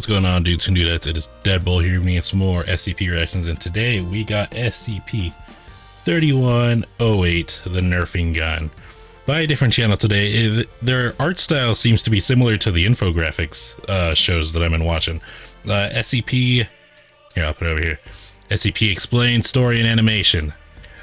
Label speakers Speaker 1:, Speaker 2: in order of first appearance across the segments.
Speaker 1: going on, dudes and dudettes? It is Deadbolt here, me and some more SCP reactions, and today we got SCP-3108, the Nerfing Gun, by a different channel today. Their art style seems to be similar to the infographics shows that I've been watching. SCP, here, I'll put it over here, SCP Explained Story and Animation.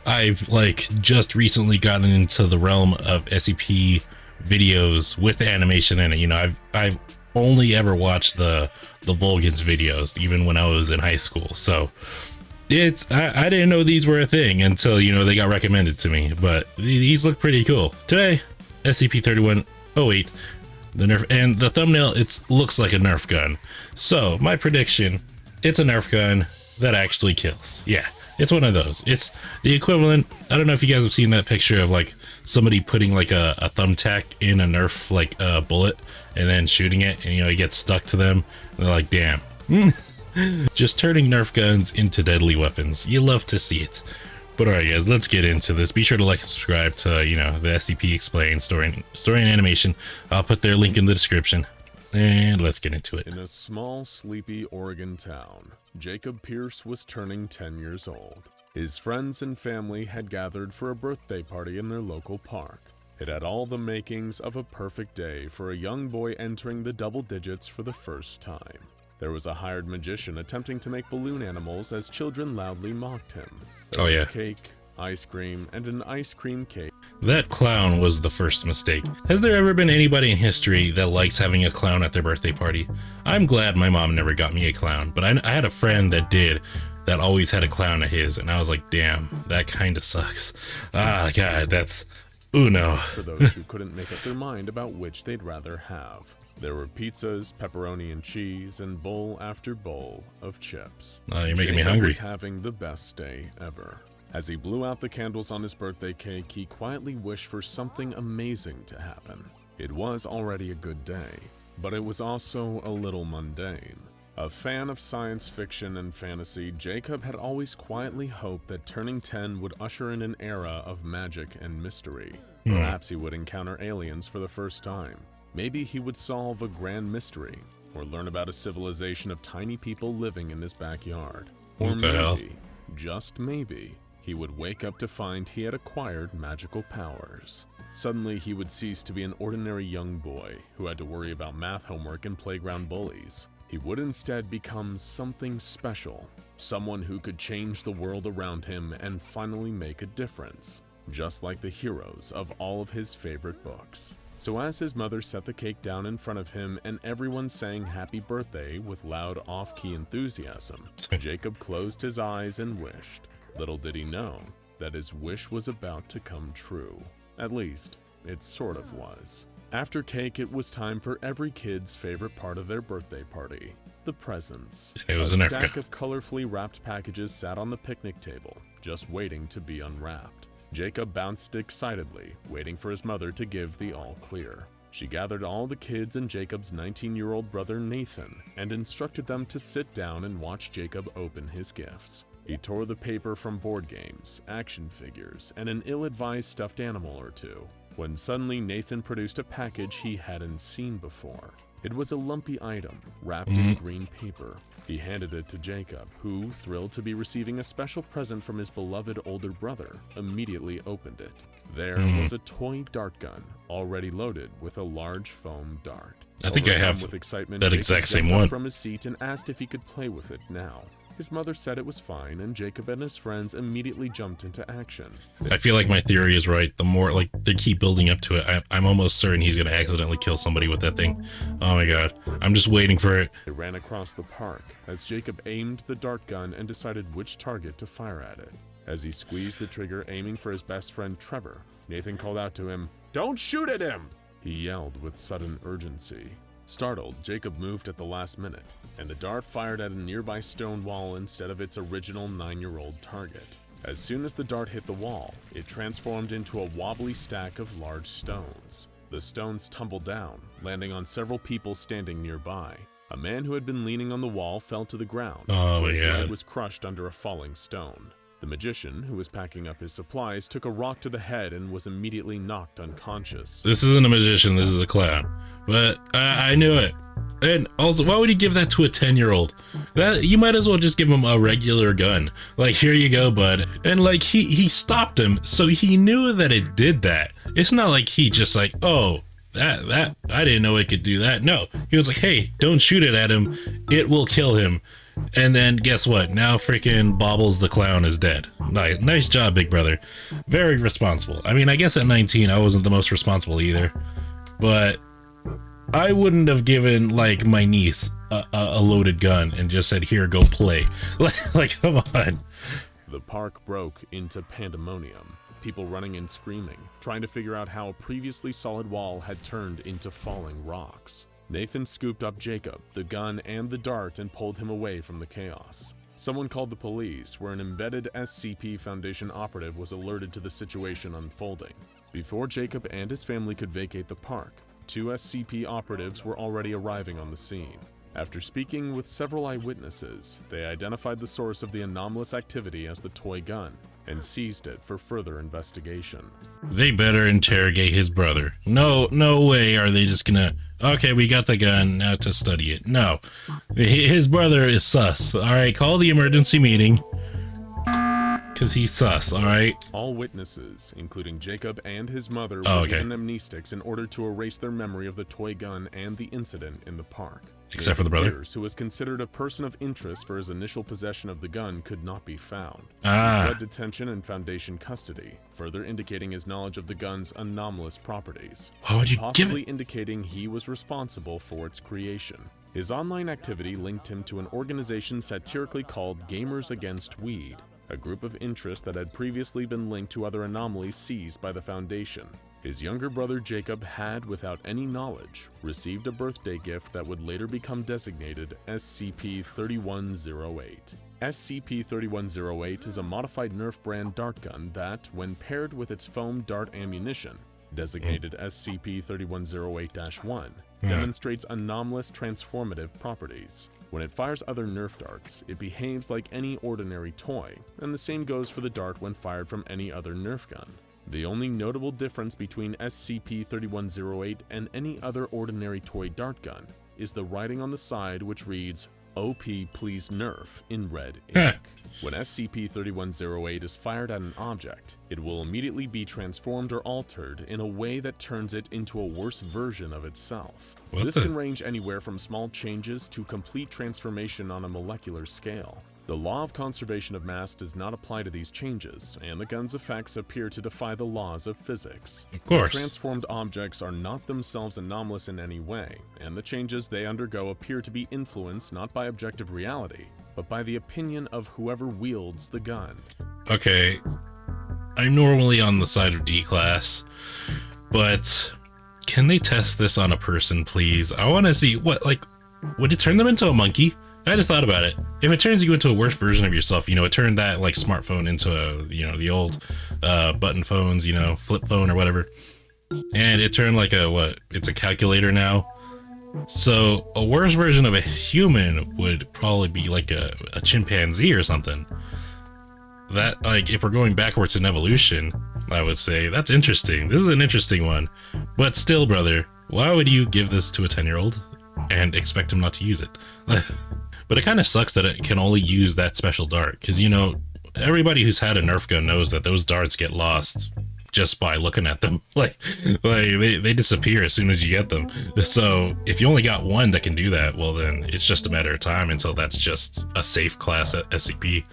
Speaker 1: I've just recently gotten into the realm of SCP videos with animation in it. You know, I've only ever watched the Vulgans videos, even when I was in high school. So I didn't know these were a thing until, you know, they got recommended to me, but these look pretty cool. Today, SCP-3108, the Nerf, and the thumbnail, looks like a Nerf gun. So my prediction, it's a Nerf gun that actually kills. Yeah, it's one of those. It's the equivalent. I don't know if you guys have seen that picture of like somebody putting like a thumbtack in a Nerf bullet and then shooting it, and you know, it gets stuck to them, and they're like, damn. Just turning Nerf guns into deadly weapons. You love to see it. But alright guys, let's get into this. Be sure to like and subscribe to, you know, the SCP Explained Story and Animation. I'll put their link in the description. And let's get into it.
Speaker 2: In a small, sleepy Oregon town, Jacob Pierce was turning 10 years old. His friends and family had gathered for a birthday party in their local park. It had all the makings of a perfect day for a young boy entering the double digits for the first time. There was a hired magician attempting to make balloon animals as children loudly mocked him. There was cake, ice cream, and an ice cream cake.
Speaker 1: That clown was the first mistake. Has there ever been anybody in history that likes having a clown at their birthday party? I'm glad my mom never got me a clown, but I had a friend that did, that always had a clown at his, and I was like, damn, that kind of sucks. Ah, God, that's... Ooh, no.
Speaker 2: For those who couldn't make up their mind about which they'd rather have. There were pizzas, pepperoni and cheese, and bowl after bowl of chips.
Speaker 1: You're making me hungry.
Speaker 2: Jacob was having the best day ever. As he blew out the candles on his birthday cake, he quietly wished for something amazing to happen. It was already a good day, but it was also a little mundane. A fan of science fiction and fantasy, Jacob had always quietly hoped that turning 10 would usher in an era of magic and mystery. Perhaps he would encounter aliens for the first time. Maybe he would solve a grand mystery, or learn about a civilization of tiny people living in his backyard. Or maybe, just maybe, he would wake up to find he had acquired magical powers. Suddenly, he would cease to be an ordinary young boy who had to worry about math homework and playground bullies. He would instead become something special, someone who could change the world around him and finally make a difference, just like the heroes of all of his favorite books. So as his mother set the cake down in front of him and everyone sang happy birthday with loud off-key enthusiasm, Jacob closed his eyes and wished. Little did he know that his wish was about to come true. At least, it sort of was. After cake, it was time for every kid's favorite part of their birthday party, the presents.
Speaker 1: It was
Speaker 2: a
Speaker 1: an
Speaker 2: stack of colorfully wrapped packages sat on the picnic table, just waiting to be unwrapped. Jacob bounced excitedly, waiting for his mother to give the all clear. She gathered all the kids and Jacob's 19-year-old brother Nathan and instructed them to sit down and watch Jacob open his gifts. He tore the paper from board games, action figures, and an ill-advised stuffed animal or two, when suddenly Nathan produced a package he hadn't seen before. It was a lumpy item, wrapped in green paper. He handed it to Jacob, who, thrilled to be receiving a special present from his beloved older brother, immediately opened it. There was a toy dart gun, already loaded with a large foam dart.
Speaker 1: I think I have
Speaker 2: with excitement,
Speaker 1: that
Speaker 2: Jacob
Speaker 1: exact same
Speaker 2: jumped up
Speaker 1: one.
Speaker 2: from his seat and asked if he could play with it now. His mother said it was fine, and Jacob and his friends immediately jumped into action.
Speaker 1: I feel like my theory is right. The more they keep building up to it, I'm almost certain he's gonna accidentally kill somebody with that thing. Oh my god, I'm just waiting for it.
Speaker 2: They ran across the park as Jacob aimed the dart gun and decided which target to fire at it. As he squeezed the trigger, aiming for his best friend Trevor, Nathan called out to him, "Don't shoot at him!" He yelled with sudden urgency. Startled, Jacob moved at the last minute, and the dart fired at a nearby stone wall instead of its original 9-year-old target. As soon as the dart hit the wall, it transformed into a wobbly stack of large stones. The stones tumbled down, landing on several people standing nearby. A man who had been leaning on the wall fell to the ground, where his leg was crushed under a falling stone. The magician, who was packing up his supplies, took a rock to the head and was immediately knocked unconscious.
Speaker 1: This isn't a magician, this is a clown. But I knew it. And also, why would he give that to a 10-year-old? That you might as well just give him a regular gun. Like, here you go, bud. And like, he stopped him, so he knew that it did that. It's not like he just like, oh, that I didn't know it could do that. No, he was like, hey, don't shoot it at him. It will kill him. And then guess what? Now freaking Bobbles the clown is dead. Nice job, big brother. Very responsible. I mean, I guess at 19, I wasn't the most responsible either. But I wouldn't have given, like, my niece a loaded gun and just said, here, go play. Like, come on.
Speaker 2: The park broke into pandemonium. People running and screaming, trying to figure out how a previously solid wall had turned into falling rocks. Nathan scooped up Jacob, the gun, and the dart and pulled him away from the chaos. Someone called the police, where an embedded SCP Foundation operative was alerted to the situation unfolding. Before Jacob and his family could vacate the park, 2 SCP operatives were already arriving on the scene. After speaking with several eyewitnesses, they identified the source of the anomalous activity as the toy gun and seized it for further investigation.
Speaker 1: They better interrogate his brother. No way are they just gonna, okay, we got the gun, now to study it. No, his brother is sus. All right, call the emergency meeting. Because he's sus, alright?
Speaker 2: All witnesses, including Jacob and his mother, were given amnestics in order to erase their memory of the toy gun and the incident in the park.
Speaker 1: Except for the brother?
Speaker 2: Who was considered a person of interest for his initial possession of the gun, could not be found. He fled detention and Foundation custody, further indicating his knowledge of the gun's anomalous properties.
Speaker 1: Why would you
Speaker 2: possibly indicating he was responsible for its creation. His online activity linked him to an organization satirically called Gamers Against Weed, a group of interest that had previously been linked to other anomalies seized by the Foundation. His younger brother Jacob had, without any knowledge, received a birthday gift that would later become designated SCP-3108. SCP-3108 is a modified Nerf brand dart gun that, when paired with its foam dart ammunition, designated SCP-3108-1, demonstrates anomalous transformative properties. When it fires other Nerf darts, it behaves like any ordinary toy, and the same goes for the dart when fired from any other Nerf gun. The only notable difference between SCP-3108 and any other ordinary toy dart gun is the writing on the side, which reads, OP please Nerf, in red ink. When SCP-3108 is fired at an object, it will immediately be transformed or altered in a way that turns it into a worse version of itself. This can range anywhere from small changes to complete transformation on a molecular scale. The law of conservation of mass does not apply to these changes, and the gun's effects appear to defy the laws of physics.
Speaker 1: Of course.
Speaker 2: Transformed objects are not themselves anomalous in any way, and the changes they undergo appear to be influenced not by objective reality, but by the opinion of whoever wields the gun.
Speaker 1: Okay, I'm normally on the side of D-Class, but can they test this on a person, please? I want to see what, like, would it turn them into a monkey? I just thought about it. If it turns you into a worse version of yourself, you know, it turned that, like, smartphone into a, you know, the old button phones, you know, flip phone or whatever. And it turned like a, what? It's a calculator now. So a worse version of a human would probably be like a chimpanzee or something. That, like, if we're going backwards in evolution, I would say that's interesting. This is an interesting one. But still, brother, why would you give this to a 10-year-old and expect him not to use it? But it kind of sucks that it can only use that special dart, because, you know, everybody who's had a Nerf gun knows that those darts get lost just by looking at them. Like they disappear as soon as you get them. So if you only got one that can do that, well, then it's just a matter of time until that's just a safe class at SCP.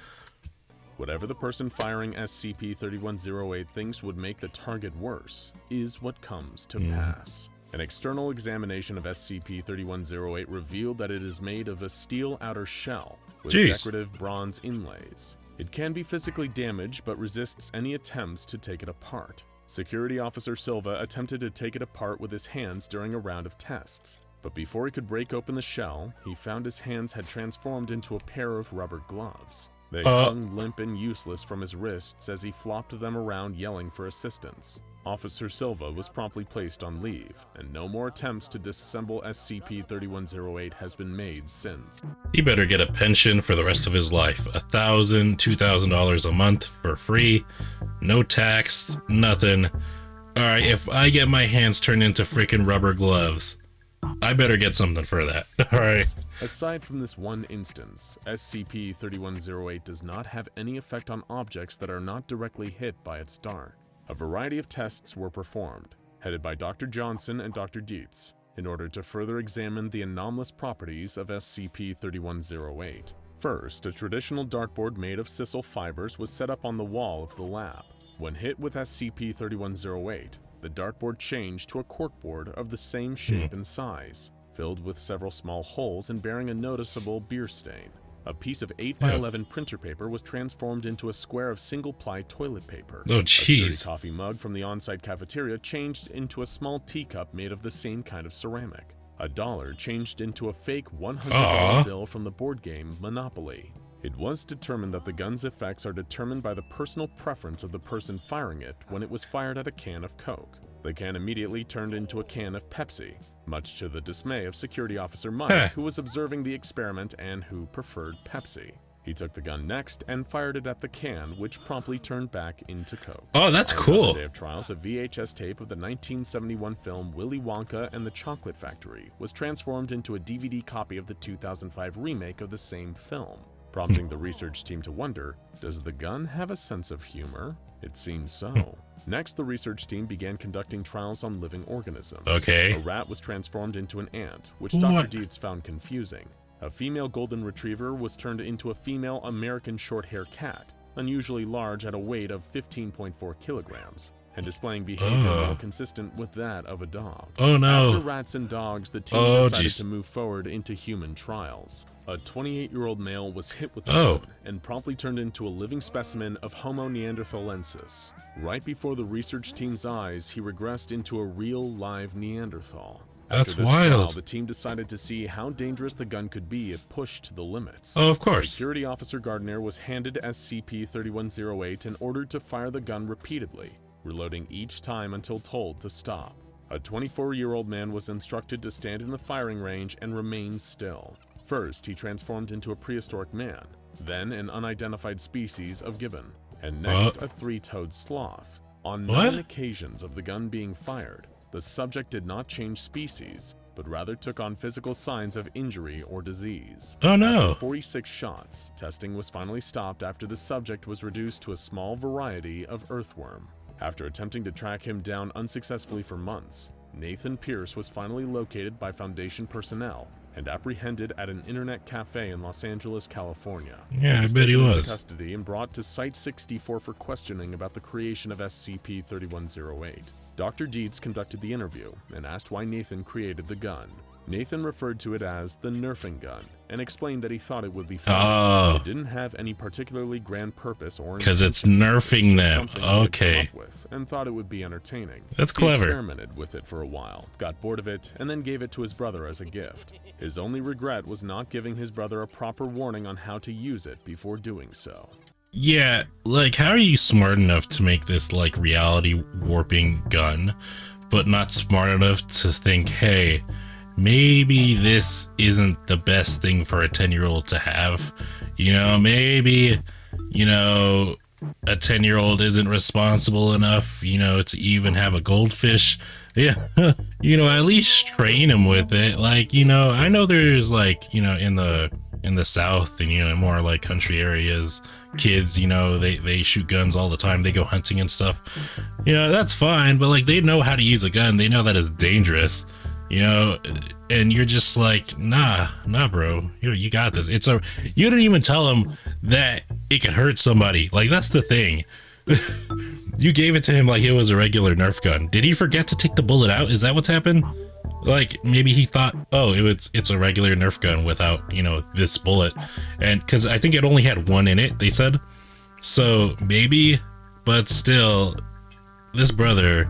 Speaker 2: Whatever the person firing SCP-3108 thinks would make the target worse is what comes to pass. An external examination of SCP-3108 revealed that it is made of a steel outer shell with decorative bronze inlays. It can be physically damaged but resists any attempts to take it apart. Security Officer Silva attempted to take it apart with his hands during a round of tests, but before he could break open the shell, he found his hands had transformed into a pair of rubber gloves. They hung limp and useless from his wrists as he flopped them around yelling for assistance. Officer Silva was promptly placed on leave, and no more attempts to disassemble SCP-3108 has been made since.
Speaker 1: He better get a pension for the rest of his life. $1,000, $2,000 a month for free, no tax, nothing. Alright, if I get my hands turned into freaking rubber gloves, I better get something for that. Alright.
Speaker 2: Aside from this one instance, SCP-3108 does not have any effect on objects that are not directly hit by its dart. A variety of tests were performed, headed by Dr. Johnson and Dr. Dietz, in order to further examine the anomalous properties of SCP-3108. First, a traditional dartboard made of sisal fibers was set up on the wall of the lab. When hit with SCP-3108, the dartboard changed to a corkboard of the same shape and size, filled with several small holes and bearing a noticeable beer stain. A piece of 8x11 printer paper was transformed into a square of single-ply toilet paper.
Speaker 1: Oh,
Speaker 2: A
Speaker 1: jeez.
Speaker 2: sturdy coffee mug from the on-site cafeteria changed into a small teacup made of the same kind of ceramic. A dollar changed into a fake $100 bill from the board game Monopoly. It was determined that the gun's effects are determined by the personal preference of the person firing it when it was fired at a can of Coke. The can immediately turned into a can of Pepsi, much to the dismay of Security Officer Mike, who was observing the experiment and who preferred Pepsi. He took the gun next and fired it at the can, which promptly turned back into Coke.
Speaker 1: Oh, that's
Speaker 2: On the
Speaker 1: cool.
Speaker 2: day of trials, a VHS tape of the 1971 film Willy Wonka and the Chocolate Factory was transformed into a DVD copy of the 2005 remake of the same film, prompting the research team to wonder, does the gun have a sense of humor? It seems so. Next, the research team began conducting trials on living organisms.
Speaker 1: Okay.
Speaker 2: A rat was transformed into an ant, which
Speaker 1: What?
Speaker 2: Dr. Dietz found confusing. A female golden retriever was turned into a female American short-hair cat, unusually large at a weight of 15.4 kilograms, and displaying behavior more consistent with that of a dog.
Speaker 1: Oh no.
Speaker 2: After rats and dogs, the team
Speaker 1: Oh,
Speaker 2: decided
Speaker 1: jeez.
Speaker 2: to move forward into human trials. A 28-year-old male was hit with the
Speaker 1: Oh.
Speaker 2: gun and promptly turned into a living specimen of Homo neanderthalensis. Right before the research team's eyes, he regressed into a real live Neanderthal.
Speaker 1: That's
Speaker 2: After this trial,
Speaker 1: wild.
Speaker 2: the team decided to see how dangerous the gun could be if pushed to the limits.
Speaker 1: Oh, of course.
Speaker 2: Security Officer Gardner was handed SCP-3108 and ordered to fire the gun repeatedly, reloading each time until told to stop. A 24-year-old man was instructed to stand in the firing range and remain still. First, he transformed into a prehistoric man, then an unidentified species of gibbon, and next a three-toed sloth. On 9 occasions of the gun being fired, the subject did not change species, but rather took on physical signs of injury or disease.
Speaker 1: Oh no.
Speaker 2: After 46 shots, testing was finally stopped after the subject was reduced to a small variety of earthworm. After attempting to track him down unsuccessfully for months, Nathan Pierce was finally located by Foundation personnel and apprehended at an internet cafe in Los Angeles, California.
Speaker 1: Yeah, I bet he
Speaker 2: taken into
Speaker 1: was.
Speaker 2: custody and brought to Site 64 for questioning about the creation of SCP-3108. Dr. Dietz conducted the interview and asked why Nathan created the gun. Nathan referred to it as the Nerfing Gun and explained that he thought it would be fun.
Speaker 1: Oh.
Speaker 2: It didn't have any particularly grand purpose or
Speaker 1: Because it's
Speaker 2: intention.
Speaker 1: nerfing
Speaker 2: It was just
Speaker 1: them.
Speaker 2: something he had come
Speaker 1: Okay.
Speaker 2: up with and thought it would be entertaining.
Speaker 1: That's
Speaker 2: He
Speaker 1: clever.
Speaker 2: experimented with it for a while, got bored of it, and then gave it to his brother as a gift. His only regret was not giving his brother a proper warning on how to use it before doing so.
Speaker 1: Yeah, like, how are you smart enough to make this, like, reality warping gun, but not smart enough to think, hey, maybe this isn't the best thing for a 10-year-old to have? You know, maybe, you know, a 10-year-old isn't responsible enough, you know, to even have a goldfish. Yeah, you know, at least train him with it. Like, you know, I know there's, like, you know, in the South and, you know, more like country areas, kids, you know, they shoot guns all the time. They go hunting and stuff. You know, that's fine, but like, they know how to use a gun. They know that it's dangerous, you know, and you're just like, nah, bro, you got this. You didn't even tell him that it could hurt somebody. Like, that's the thing. You gave it to him like it was a regular Nerf gun. Did he forget to take the bullet out? Is that what's happened? Like, maybe he thought, oh, it's a regular Nerf gun without, you know, this bullet. And because I think it only had one in it, they said. So maybe, but still, this brother,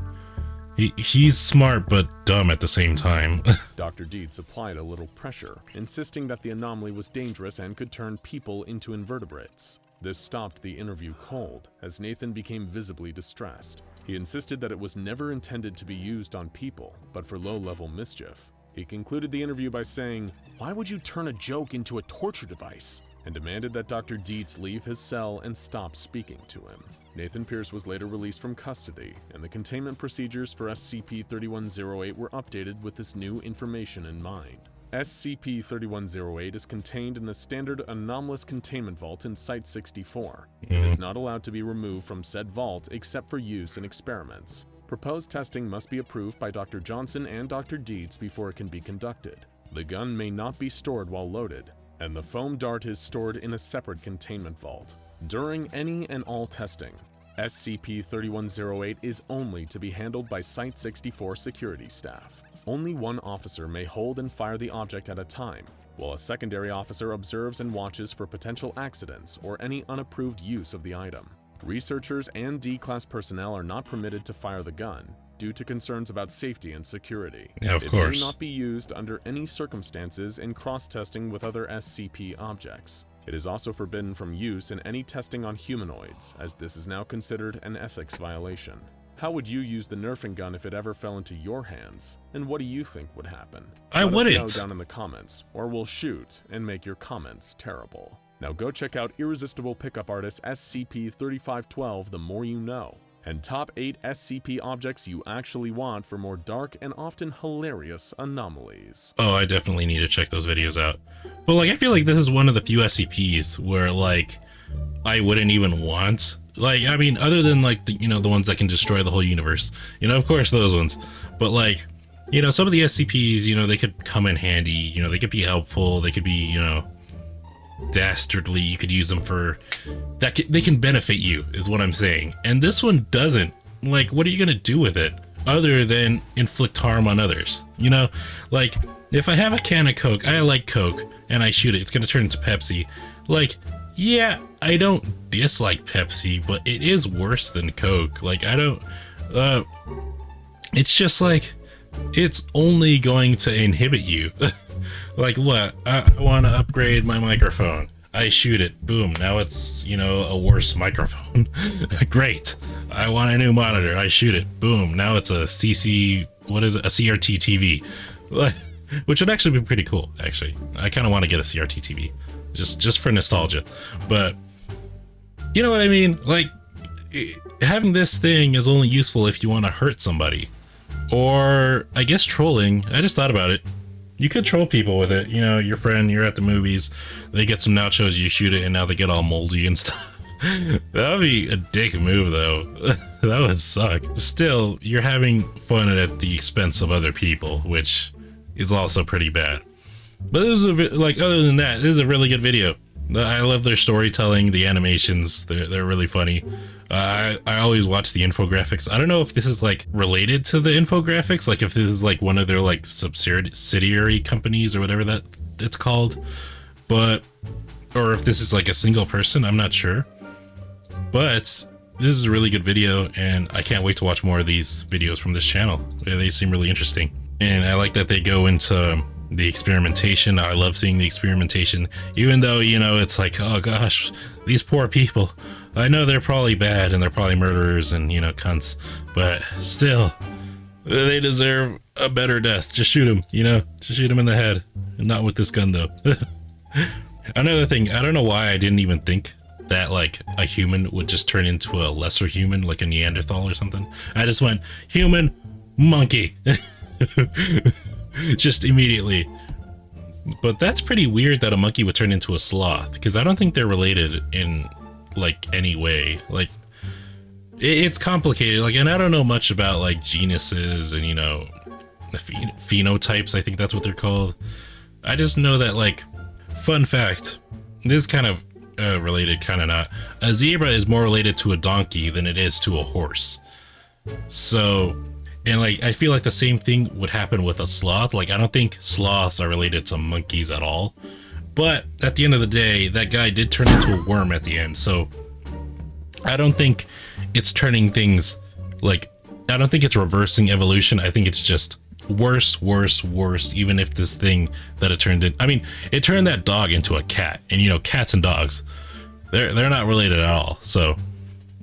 Speaker 1: he's smart but dumb at the same time.
Speaker 2: Dr. Dietz applied a little pressure, insisting that the anomaly was dangerous and could turn people into invertebrates. This stopped the interview cold, as Nathan became visibly distressed. He insisted that it was never intended to be used on people, but for low-level mischief. He concluded the interview by saying, "Why would you turn a joke into a torture device?" and demanded that Dr. Dietz leave his cell and stop speaking to him. Nathan Pierce was later released from custody, and the containment procedures for SCP-3108 were updated with this new information in mind. SCP-3108 is contained in the standard anomalous containment vault in Site-64, and is not allowed to be removed from said vault except for use in experiments. Proposed testing must be approved by Dr. Johnson and Dr. Dietz before it can be conducted. The gun may not be stored while loaded, and the foam dart is stored in a separate containment vault. During any and all testing, SCP-3108 is only to be handled by Site-64 security staff. Only one officer may hold and fire the object at a time, while a secondary officer observes and watches for potential accidents or any unapproved use of the item. Researchers and D-Class personnel are not permitted to fire the gun, due to concerns about safety and security.
Speaker 1: Yeah, of course.
Speaker 2: It may not be used under any circumstances in cross-testing with other SCP objects. It is also forbidden from use in any testing on humanoids, as this is now considered an ethics violation. How would you use the Nerfing gun if it ever fell into your hands? And what do you think would happen?
Speaker 1: I wouldn't.
Speaker 2: Let us know down in the comments, or we'll shoot and make your comments terrible. Now go check out Irresistible Pickup Artist SCP-3512 The More You Know, and top 8 SCP objects you actually want for more dark and often hilarious anomalies.
Speaker 1: Oh, I definitely need to check those videos out. But like, I feel like this is one of the few SCPs where like, I wouldn't even want. Like, I mean, other than like, the, you know, the ones that can destroy the whole universe. You know, of course, those ones. But like, you know, some of the SCPs, you know, they could come in handy. You know, they could be helpful. They could be, you know, dastardly. You could use them for that. They can benefit you, is what I'm saying. And this one doesn't. Like, what are you gonna do with it other than inflict harm on others? You know, like if I have a can of Coke, I like Coke, and I shoot it, it's gonna turn into Pepsi. Like, yeah, I don't dislike Pepsi, but it is worse than Coke. Like, I don't. It's just like, it's only going to inhibit you. Like what? I want to upgrade my microphone. I shoot it. Boom. Now it's, you know, a worse microphone. Great. I want a new monitor. I shoot it. Boom. Now it's a what is it? A CRT TV. Which would actually be pretty cool, actually. I kind of want to get a CRT TV. Just for nostalgia. But, you know what I mean? Like, having this thing is only useful if you want to hurt somebody. Or, I guess trolling. I just thought about it. You could troll people with it. You know, your friend, you're at the movies, they get some nachos, you shoot it, and now they get all moldy and stuff. That would be a dick move, though. That would suck. Still, you're having fun at the expense of other people, which is also pretty bad. But this is like, other than that, this is a really good video. I love their storytelling, the animations, they're really funny. I always watch the infographics. I don't know if this is like related to the infographics, like if this is like one of their like subsidiary companies or whatever that it's called, but, or if this is like a single person, I'm not sure. But this is a really good video, and I can't wait to watch more of these videos from this channel. They seem really interesting. And I like that they go into the experimentation. I love seeing the experimentation, even though, you know, it's like, oh gosh, these poor people. I know they're probably bad and they're probably murderers and, you know, cunts, but still, they deserve a better death. Just shoot them, you know, just shoot them in the head. Not with this gun, though. Another thing, I don't know why I didn't even think that like a human would just turn into a lesser human, like a Neanderthal or something. I just went human, monkey. Just immediately. But that's pretty weird that a monkey would turn into a sloth, because I don't think they're related in like any way. Like, it's complicated. Like, and I don't know much about like genuses and, you know, the phenotypes. I think that's what they're called. I just know that, like, fun fact, this is kind of related, kind of not. A zebra is more related to a donkey than it is to a horse. So, and like, I feel like the same thing would happen with a sloth. Like, I don't think sloths are related to monkeys at all. But at the end of the day, that guy did turn into a worm at the end. So I don't think it's turning things, like, I don't think it's reversing evolution. I think it's just worse, even if this thing that it turned in, I mean, it turned that dog into a cat, and you know, cats and dogs, they're not related at all. So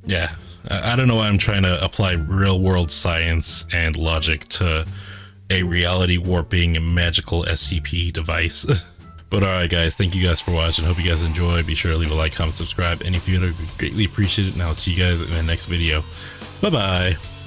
Speaker 1: yeah, I don't know why I'm trying to apply real world science and logic to a reality warping magical SCP device. But alright guys, thank you guys for watching. Hope you guys enjoyed. Be sure to leave a like, comment, subscribe, and if you would, I'd greatly appreciate it. And I'll see you guys in the next video. Bye bye.